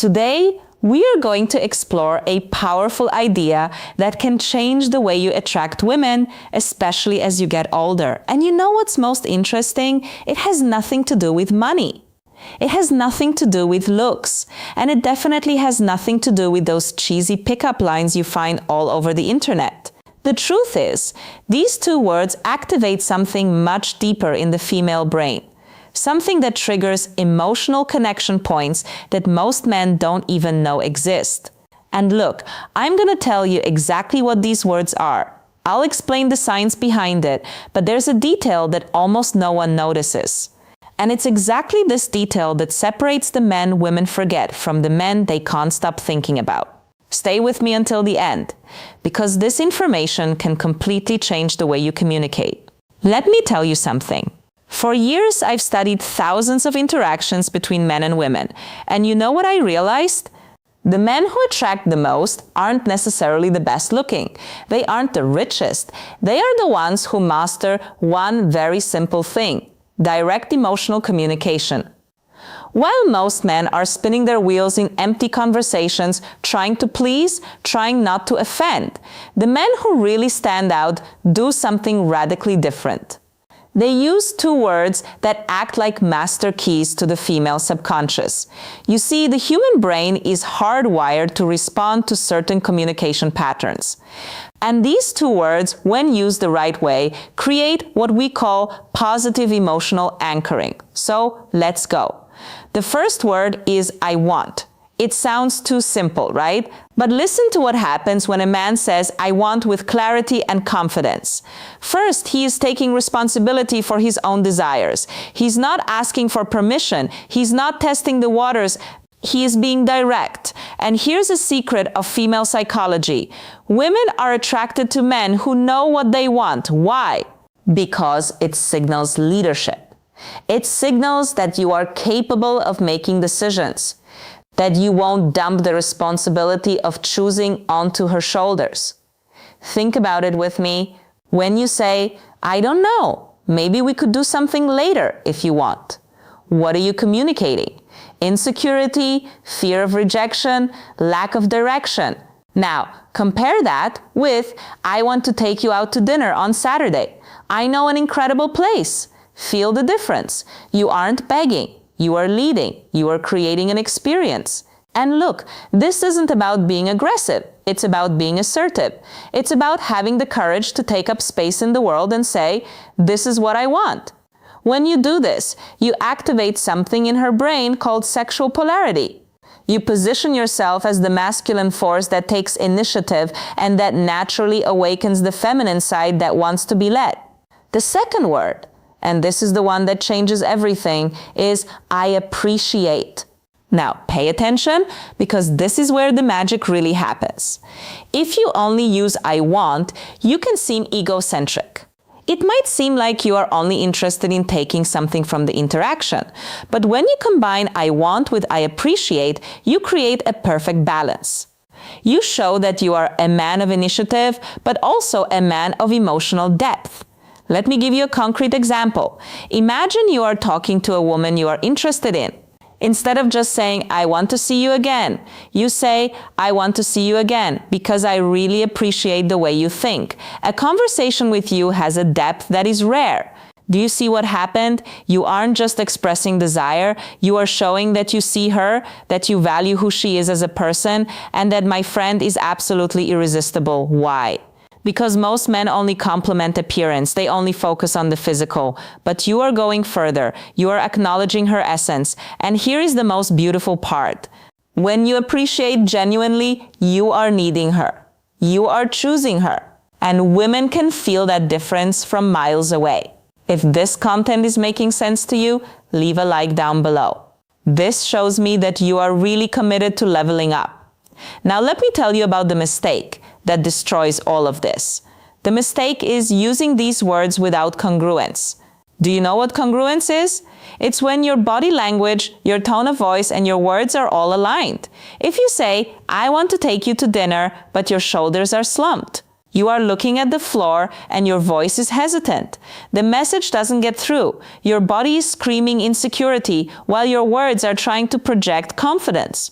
Today, we are going to explore a powerful idea that can change the way you attract women, especially as you get older. And you know what's most interesting? It has nothing to do with money. It has nothing to do with looks, and it definitely has nothing to do with those cheesy pickup lines you find all over the internet. The truth is, these two words activate something much deeper in the female brain, something that triggers emotional connection points that most men don't even know exist. And look, I'm gonna tell you exactly what these words are. I'll explain the science behind it, but there's a detail that almost no one notices. And it's exactly this detail that separates the men women forget from the men they can't stop thinking about. Stay with me until the end, because this information can completely change the way you communicate. Let me tell you something. For years, I've studied thousands of interactions between men and women, and you know what I realized? The men who attract the most aren't necessarily the best looking. They aren't the richest. They are the ones who master one very simple thing: direct emotional communication. While most men are spinning their wheels in empty conversations, trying to please, trying not to offend, the men who really stand out do something radically different. They use two words that act like master keys to the female subconscious. You see, the human brain is hardwired to respond to certain communication patterns. And these two words, when used the right way, create what we call positive emotional anchoring. So let's go. The first word is I want. It sounds too simple, right? But listen to what happens when a man says, I want, with clarity and confidence. First, he is taking responsibility for his own desires. He's not asking for permission. He's not testing the waters. He is being direct. And here's a secret of female psychology. Women are attracted to men who know what they want. Why? Because it signals leadership. It signals that you are capable of making decisions, that you won't dump the responsibility of choosing onto her shoulders. Think about it with me. When you say, I don't know, maybe we could do something later if you want. What are you communicating? Insecurity, fear of rejection, lack of direction. Now, compare that with, I want to take you out to dinner on Saturday. I know an incredible place. Feel the difference. You aren't begging. You are leading. You are creating an experience. And look, this isn't about being aggressive. It's about being assertive. It's about having the courage to take up space in the world and say, this is what I want. When you do this, you activate something in her brain called sexual polarity. You position yourself as the masculine force that takes initiative and that naturally awakens the feminine side that wants to be led. The second word, and this is the one that changes everything, is I appreciate. Now, pay attention, because this is where the magic really happens. If you only use I want, you can seem egocentric. It might seem like you are only interested in taking something from the interaction, but when you combine I want with I appreciate, you create a perfect balance. You show that you are a man of initiative, but also a man of emotional depth. Let me give you a concrete example. Imagine you are talking to a woman you are interested in. Instead of just saying, I want to see you again, you say, I want to see you again because I really appreciate the way you think. A conversation with you has a depth that is rare. Do you see what happened? You aren't just expressing desire. You are showing that you see her, that you value who she is as a person, and that my friend is absolutely irresistible. Why? Because most men only compliment appearance. They only focus on the physical. But you are going further. You are acknowledging her essence. And here is the most beautiful part. When you appreciate genuinely, you are needing her. You are choosing her. And women can feel that difference from miles away. If this content is making sense to you, leave a like down below. This shows me that you are really committed to leveling up. Now let me tell you about the mistake that destroys all of this. The mistake is using these words without congruence. Do you know what congruence is? It's when your body language, your tone of voice, and your words are all aligned. If you say, I want to take you to dinner, but your shoulders are slumped, you are looking at the floor and your voice is hesitant. The message doesn't get through. Your body is screaming insecurity while your words are trying to project confidence.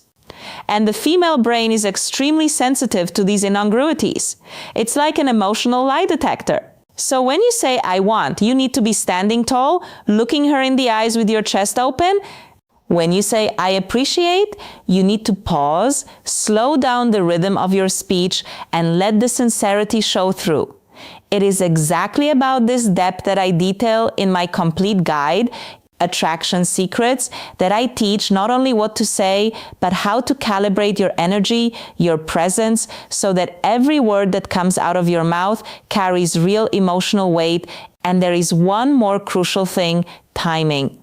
And the female brain is extremely sensitive to these incongruities. It's like an emotional lie detector. So when you say, I want, you need to be standing tall, looking her in the eyes with your chest open. When you say, I appreciate, you need to pause, slow down the rhythm of your speech, and let the sincerity show through. It is exactly about this depth that I detail in my complete guide, Attraction Secrets, that I teach not only what to say, but how to calibrate your energy, your presence, so that every word that comes out of your mouth carries real emotional weight. And there is one more crucial thing: timing.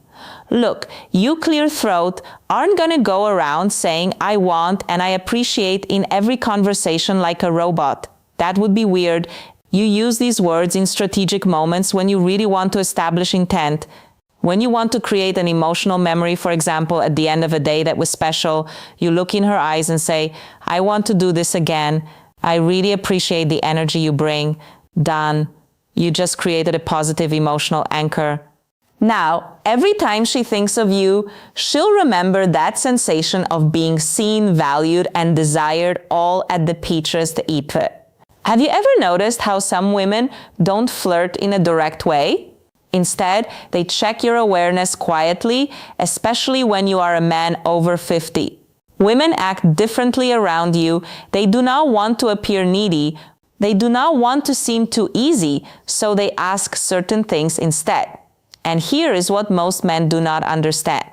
Look, you clear throat aren't going to go around saying I want and I appreciate in every conversation like a robot. That would be weird. You use these words in strategic moments when you really want to establish intent. When you want to create an emotional memory, for example, at the end of a day that was special, you look in her eyes and say, I want to do this again. I really appreciate the energy you bring. Done. You just created a positive emotional anchor. Now, every time she thinks of you, she'll remember that sensation of being seen, valued, and desired all at the peaches ipet. Have you ever noticed how some women don't flirt in a direct way? Instead, they check your awareness quietly, especially when you are a man over 50. Women act differently around you. They do not want to appear needy. They do not want to seem too easy, so they ask certain things instead. And here is what most men do not understand.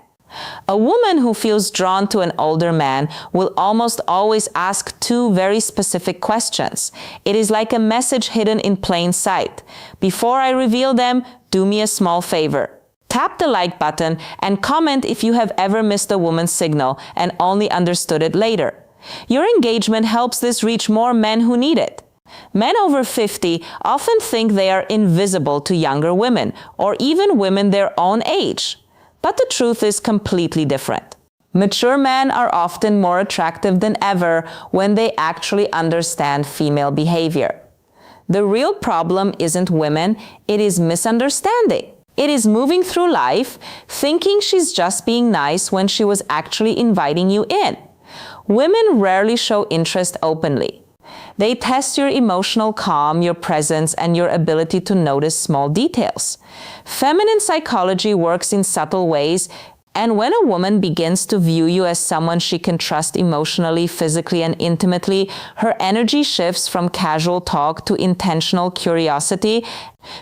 A woman who feels drawn to an older man will almost always ask two very specific questions. It is like a message hidden in plain sight. Before I reveal them, do me a small favor. Tap the like button and comment if you have ever missed a woman's signal and only understood it later. Your engagement helps this reach more men who need it. Men over 50 often think they are invisible to younger women, or even women their own age. But the truth is completely different. Mature men are often more attractive than ever when they actually understand female behavior. The real problem isn't women, it is misunderstanding. It is moving through life thinking she's just being nice when she was actually inviting you in. Women rarely show interest openly. They test your emotional calm, your presence, and your ability to notice small details. Feminine psychology works in subtle ways, and when a woman begins to view you as someone she can trust emotionally, physically, and intimately, her energy shifts from casual talk to intentional curiosity.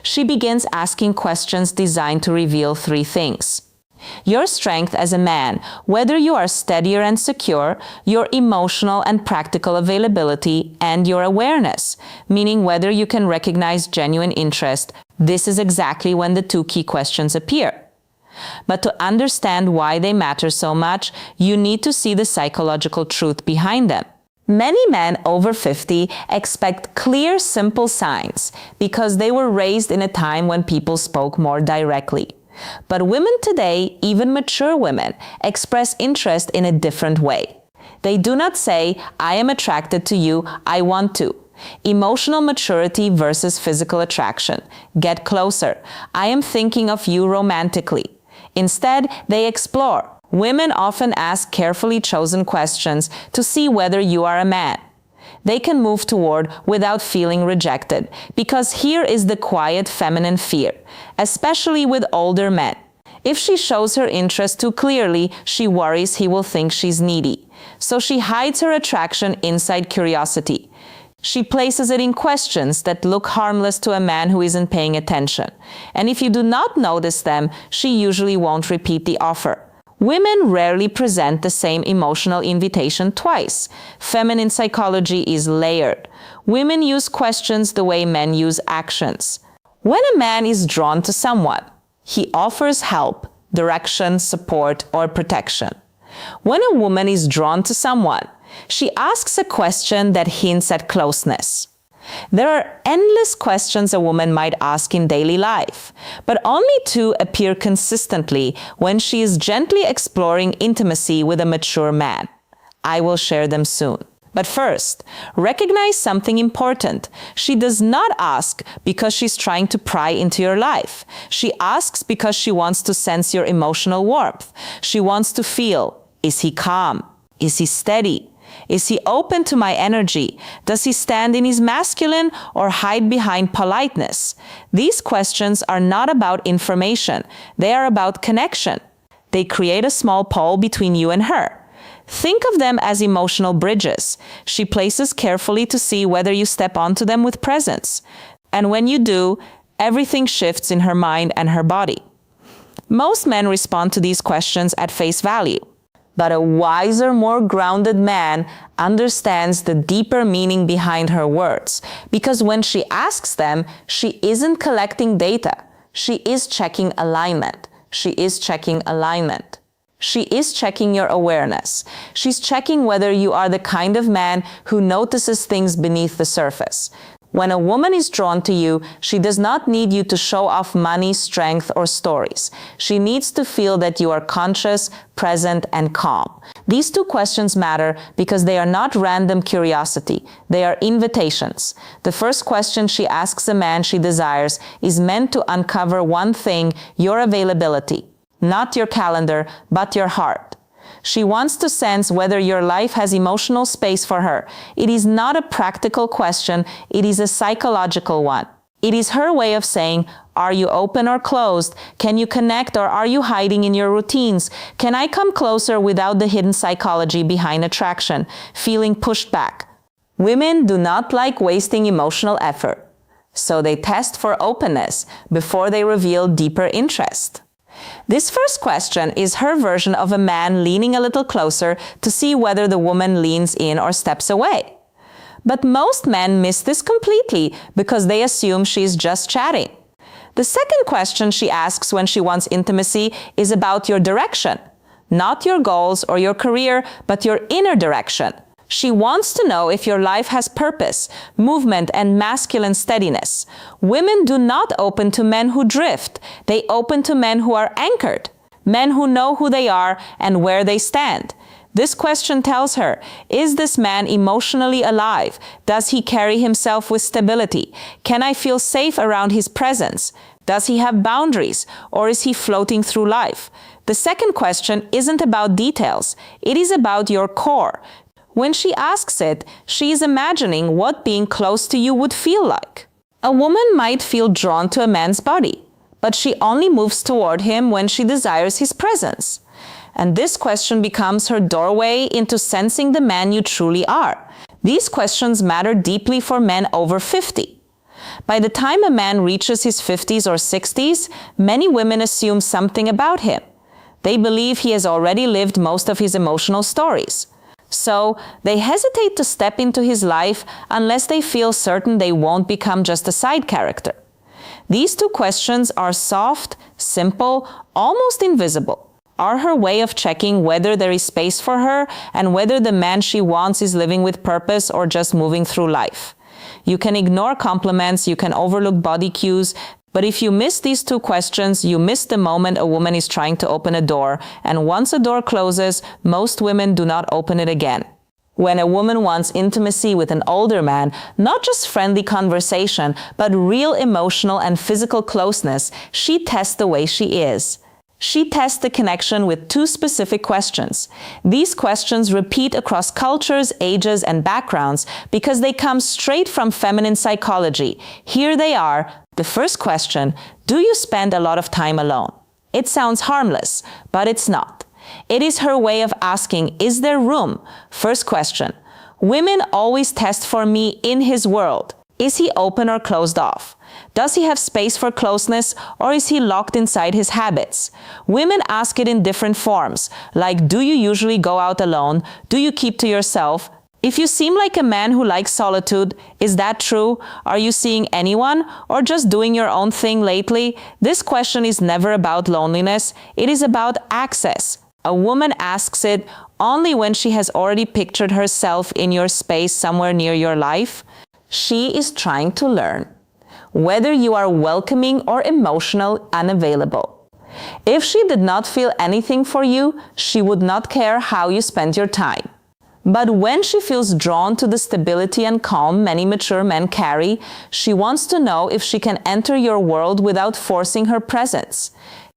She begins asking questions designed to reveal three things: your strength as a man, whether you are steadier and secure, your emotional and practical availability, and your awareness, meaning whether you can recognize genuine interest. This is exactly when the two key questions appear. But to understand why they matter so much, you need to see the psychological truth behind them. Many men over 50 expect clear, simple signs because they were raised in a time when people spoke more directly. But women today, even mature women, express interest in a different way. They do not say, I am attracted to you, I want to. Emotional maturity versus physical attraction. Get closer. I am thinking of you romantically. Instead, they explore. Women often ask carefully chosen questions to see whether you are a man they can move toward without feeling rejected, because here is the quiet feminine fear, especially with older men. If she shows her interest too clearly, she worries he will think she's needy. So she hides her attraction inside curiosity. She places it in questions that look harmless to a man who isn't paying attention. And if you do not notice them, she usually won't repeat the offer. Women rarely present the same emotional invitation twice. Feminine psychology is layered. Women use questions the way men use actions. When a man is drawn to someone, he offers help, direction, support, or protection. When a woman is drawn to someone, she asks a question that hints at closeness. There are endless questions a woman might ask in daily life, but only two appear consistently when she is gently exploring intimacy with a mature man. I will share them soon. But first, recognize something important. She does not ask because she's trying to pry into your life. She asks because she wants to sense your emotional warmth. She wants to feel, is he calm? Is he steady? Is he open to my energy? Does he stand in his masculine or hide behind politeness? These questions are not about information. They are about connection. They create a small pole between you and her. Think of them as emotional bridges. She places carefully to see whether you step onto them with presence. And when you do, everything shifts in her mind and her body. Most men respond to these questions at face value. But a wiser, more grounded man understands the deeper meaning behind her words. Because when she asks them, she isn't collecting data. She is checking alignment. She is checking alignment. She is checking your awareness. She's checking whether you are the kind of man who notices things beneath the surface. When a woman is drawn to you, she does not need you to show off money, strength, or stories. She needs to feel that you are conscious, present, and calm. These two questions matter because they are not random curiosity. They are invitations. The first question she asks a man she desires is meant to uncover one thing: your availability. Not your calendar, but your heart. She wants to sense whether your life has emotional space for her. It is not a practical question, it is a psychological one. It is her way of saying, are you open or closed? Can you connect or are you hiding in your routines? Can I come closer without the hidden psychology behind attraction, feeling pushed back? Women do not like wasting emotional effort, so they test for openness before they reveal deeper interest. This first question is her version of a man leaning a little closer to see whether the woman leans in or steps away. But most men miss this completely because they assume she's just chatting. The second question she asks when she wants intimacy is about your direction. Not your goals or your career, but your inner direction. She wants to know if your life has purpose, movement, and masculine steadiness. Women do not open to men who drift. They open to men who are anchored, men who know who they are and where they stand. This question tells her, is this man emotionally alive? Does he carry himself with stability? Can I feel safe around his presence? Does he have boundaries, or is he floating through life? The second question isn't about details. It is about your core. When she asks it, she is imagining what being close to you would feel like. A woman might feel drawn to a man's body, but she only moves toward him when she desires his presence. And this question becomes her doorway into sensing the man you truly are. These questions matter deeply for men over 50. By the time a man reaches his 50s or 60s, many women assume something about him. They believe he has already lived most of his emotional stories. So they hesitate to step into his life unless they feel certain they won't become just a side character. These two questions are soft, simple, almost invisible, are her way of checking whether there is space for her and whether the man she wants is living with purpose or just moving through life. You can ignore compliments, you can overlook body cues, but if you miss these two questions, you miss the moment a woman is trying to open a door, and once a door closes, most women do not open it again. When a woman wants intimacy with an older man, not just friendly conversation, but real emotional and physical closeness, she tests the way she is. She tests the connection with two specific questions. These questions repeat across cultures, ages, and backgrounds because they come straight from feminine psychology. Here they are. The first question, do you spend a lot of time alone? It sounds harmless, but it's not. It is her way of asking, is there room? First question, women always test for me in his world. Is he open or closed off? Does he have space for closeness, or is he locked inside his habits? Women ask it in different forms, like, do you usually go out alone? Do you keep to yourself? If you seem like a man who likes solitude, is that true? Are you seeing anyone, or just doing your own thing lately? This question is never about loneliness. It is about access. A woman asks it only when she has already pictured herself in your space somewhere near your life. She is trying to learn whether you are welcoming or emotional unavailable. If she did not feel anything for you, she would not care how you spend your time. But when she feels drawn to the stability and calm many mature men carry, she wants to know if she can enter your world without forcing her presence.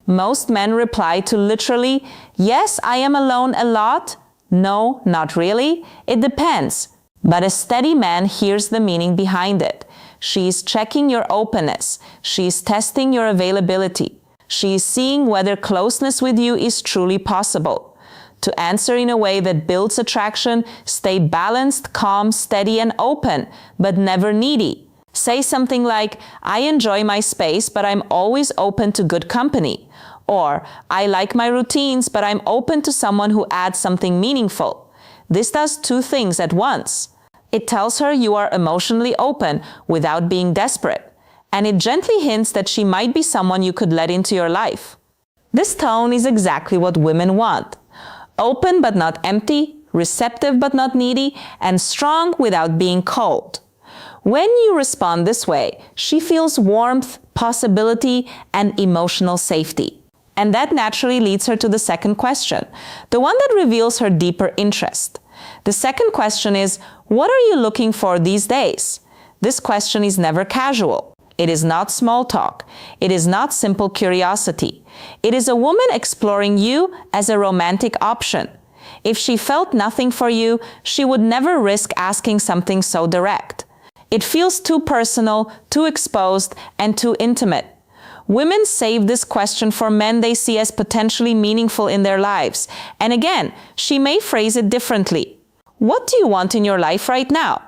Most men reply to literally, yes, I am alone a lot, No, not really. It depends. But a steady man hears the meaning behind it. She is checking your openness. She is testing your availability. She is seeing whether closeness with you is truly possible. To answer in a way that builds attraction, stay balanced, calm, steady, and open, but never needy. Say something like, I enjoy my space, but I'm always open to good company. Or, I like my routines, but I'm open to someone who adds something meaningful. This does two things at once. It tells her you are emotionally open without being desperate, and it gently hints that she might be someone you could let into your life. This tone is exactly what women want. Open but not empty, receptive but not needy, and strong without being cold. When you respond this way, she feels warmth, possibility, and emotional safety. And that naturally leads her to the second question, the one that reveals her deeper interest. The second question is, what are you looking for these days? This question is never casual. It is not small talk. It is not simple curiosity. It is a woman exploring you as a romantic option. If she felt nothing for you, she would never risk asking something so direct. It feels too personal, too exposed, and too intimate. Women save this question for men they see as potentially meaningful in their lives. And again, she may phrase it differently. What do you want in your life right now?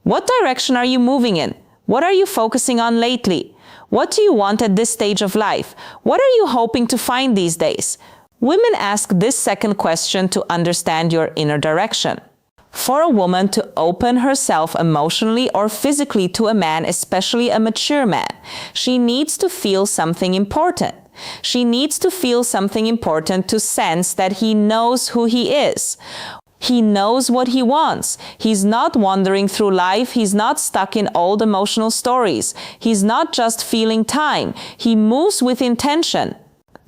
What direction are you moving in? What are you focusing on lately? What do you want at this stage of life? What are you hoping to find these days? Women ask this second question to understand your inner direction. For a woman to open herself emotionally or physically to a man, especially a mature man, she needs to feel something important. She needs to feel something important to sense that he knows who he is. He knows what he wants. He's not wandering through life. He's not stuck in old emotional stories. He's not just feeling time. He moves with intention.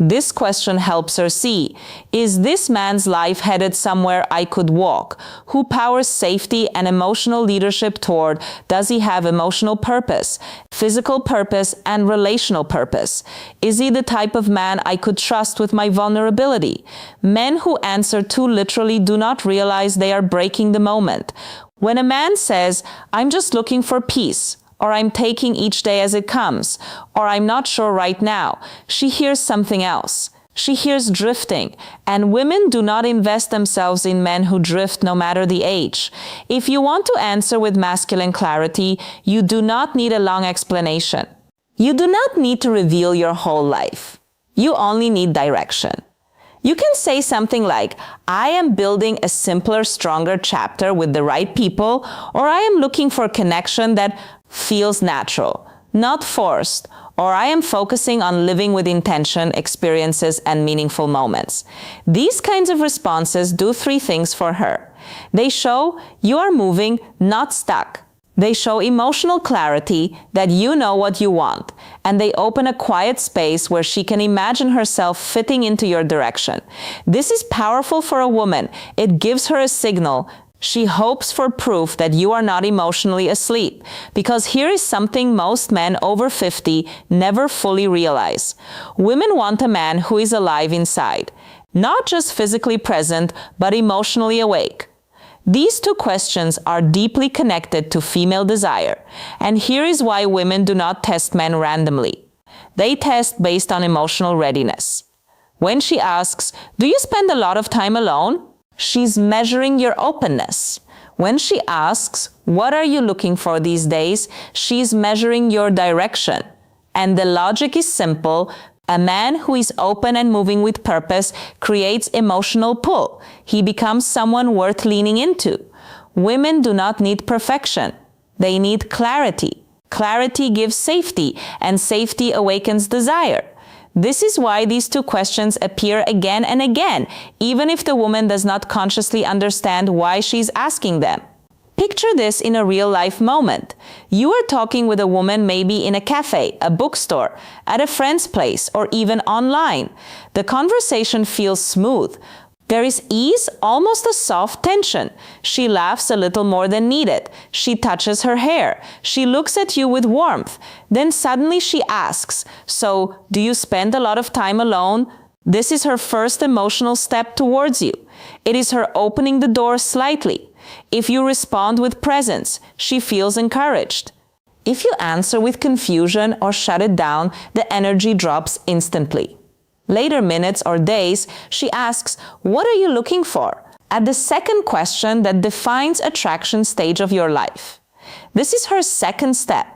This question helps her see, is this man's life headed somewhere I could walk? Who powers safety and emotional leadership toward? Does he have emotional purpose, physical purpose, and relational purpose? Is he the type of man I could trust with my vulnerability? Men who answer too literally do not realize they are breaking the moment. When a man says, I'm just looking for peace, or I'm taking each day as it comes, or I'm not sure right now, she hears something else. She hears drifting, and women do not invest themselves in men who drift no matter the age. If you want to answer with masculine clarity, you do not need a long explanation. You do not need to reveal your whole life. You only need direction. You can say something like, I am building a simpler, stronger chapter with the right people, or I am looking for a connection that feels natural, not forced, or I am focusing on living with intention, experiences, and meaningful moments. These kinds of responses do three things for her. They show you are moving, not stuck. They show emotional clarity that you know what you want, and they open a quiet space where she can imagine herself fitting into your direction. This is powerful for a woman. It gives her a signal. She hopes for proof that you are not emotionally asleep, because here is something most men over 50 never fully realize. Women want a man who is alive inside, not just physically present, but emotionally awake. These two questions are deeply connected to female desire, and here is why women do not test men randomly. They test based on emotional readiness. When she asks, do you spend a lot of time alone? She's measuring your openness. When she asks, what are you looking for these days? She's measuring your direction. And the logic is simple. A man who is open and moving with purpose creates emotional pull. He becomes someone worth leaning into. Women do not need perfection. They need clarity. Clarity gives safety, and safety awakens desire. This is why these two questions appear again and again, even if the woman does not consciously understand why she's asking them. Picture this in a real-life moment. You are talking with a woman maybe in a cafe, a bookstore, at a friend's place, or even online. The conversation feels smooth. There is ease, almost a soft tension. She laughs a little more than needed. She touches her hair. She looks at you with warmth. Then suddenly she asks, so, do you spend a lot of time alone? This is her first emotional step towards you. It is her opening the door slightly. If you respond with presence, she feels encouraged. If you answer with confusion or shut it down, the energy drops instantly. Later minutes or days, she asks, "What are you looking for?" at the second question that defines attraction stage of your life. This is her second step.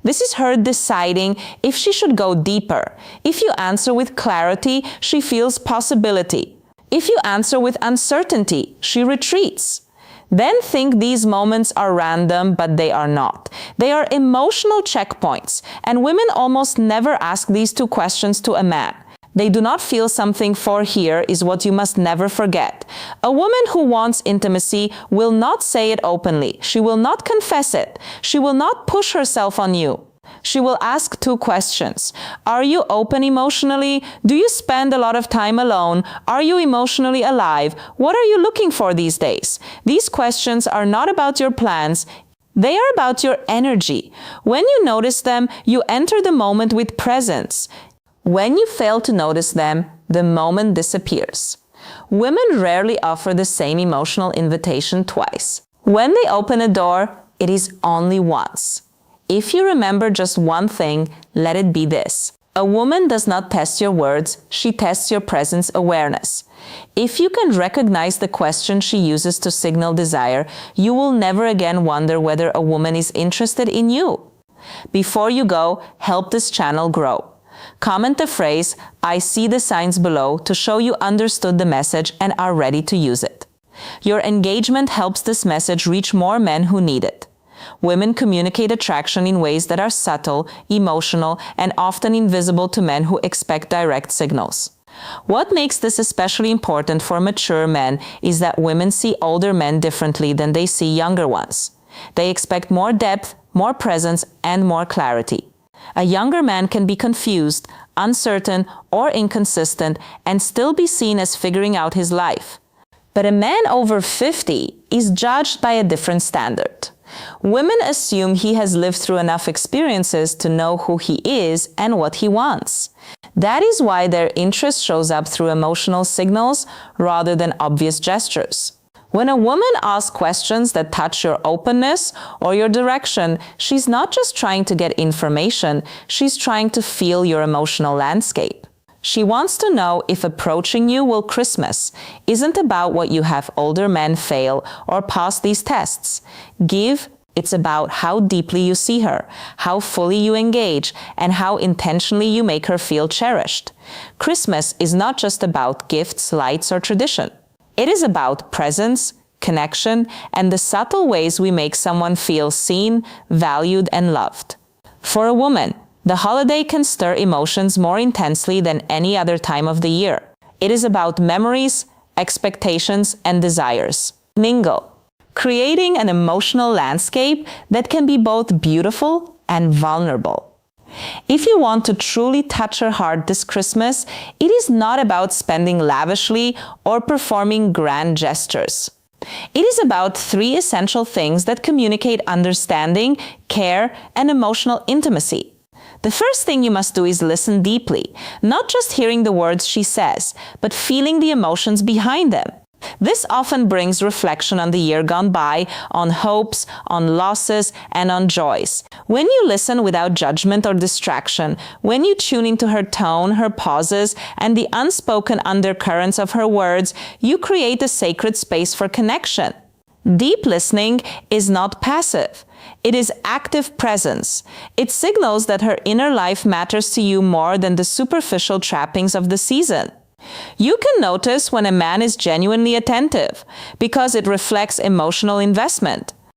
This is her deciding if she should go deeper. If you answer with clarity, she feels possibility. If you answer with uncertainty, she retreats. Then think these moments are random, but they are not. They are emotional checkpoints, and women almost never ask these two questions to a man. They do not feel something, for here is what you must never forget. A woman who wants intimacy will not say it openly. She will not confess it. She will not push herself on you. She will ask two questions. Are you open emotionally? Do you spend a lot of time alone? Are you emotionally alive? What are you looking for these days? These questions are not about your plans. They are about your energy. When you notice them, you enter the moment with presence. When you fail to notice them, the moment disappears. Women rarely offer the same emotional invitation twice. When they open a door, it is only once. If you remember just one thing, let it be this. A woman does not test your words, she tests your presence awareness. If you can recognize the question she uses to signal desire, you will never again wonder whether a woman is interested in you. Before you go, help this channel grow. Comment the phrase, "I see the signs below," to show you understood the message and are ready to use it. Your engagement helps this message reach more men who need it. Women communicate attraction in ways that are subtle, emotional, and often invisible to men who expect direct signals. What makes this especially important for mature men is that women see older men differently than they see younger ones. They expect more depth, more presence, and more clarity. A younger man can be confused, uncertain, or inconsistent and still be seen as figuring out his life. But a man over 50 is judged by a different standard. Women assume he has lived through enough experiences to know who he is and what he wants. That is why their interest shows up through emotional signals rather than obvious gestures. When a woman asks questions that touch your openness or your direction, she's not just trying to get information, she's trying to feel your emotional landscape. She wants to know if approaching you will Christmas isn't about what you have older men fail or pass these tests. Give, it's about how deeply you see her, how fully you engage, and how intentionally you make her feel cherished. Christmas is not just about gifts, lights, or tradition. It is about presence, connection, and the subtle ways we make someone feel seen, valued, and loved. For a woman, the holiday can stir emotions more intensely than any other time of the year. It is about memories, expectations, and desires. Mingle, creating an emotional landscape that can be both beautiful and vulnerable. If you want to truly touch her heart this Christmas, it is not about spending lavishly or performing grand gestures. It is about three essential things that communicate understanding, care, and emotional intimacy. The first thing you must do is listen deeply, not just hearing the words she says, but feeling the emotions behind them. This often brings reflection on the year gone by, on hopes, on losses, and on joys. When you listen without judgment or distraction, when you tune into her tone, her pauses, and the unspoken undercurrents of her words, you create a sacred space for connection. Deep listening is not passive. It is active presence. It signals that her inner life matters to you more than the superficial trappings of the season. You can notice when a man is genuinely attentive because it reflects emotional investment.